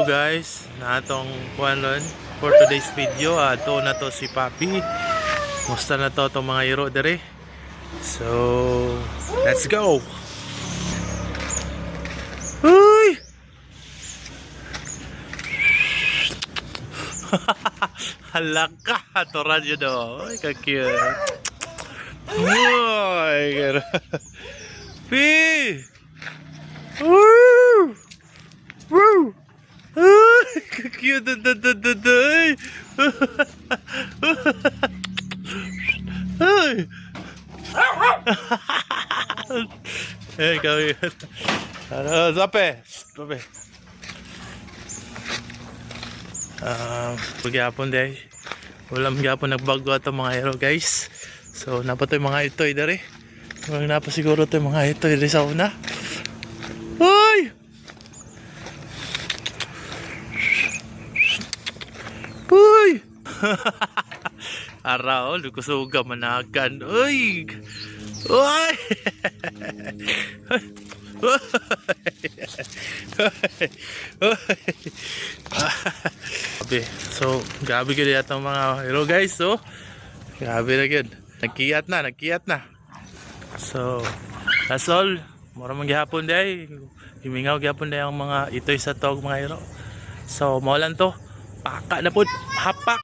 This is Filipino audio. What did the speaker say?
guys, natong kuanon for today's video. Ato na to si Papi. Musta na to mga iro dere. So, let's go. Uy! Halaka, to radyo do. Ay, ka-cute. Uy! Pi! Woo! Woo! Ay, ka-cute. Ay! Ay! Eh, kami. Sape! Sape! Pagyapon day. Walang gyapon nagbago ato mga hero guys. So napatoy mga itoy dere. Wala na pa siguro to mga itoy dere sa una. Hoy! Hoy! Araw, lukusuga managan. Uy! Uy! So, grabe gud yata mga hero guys. So, grabe na gud. Nagkiyat na. So, that's all. Mura man gihapon day. Himingaw gihapon day ang mga itoy sa tog mga hero. So, maulan to. Paka na pud. Hapak.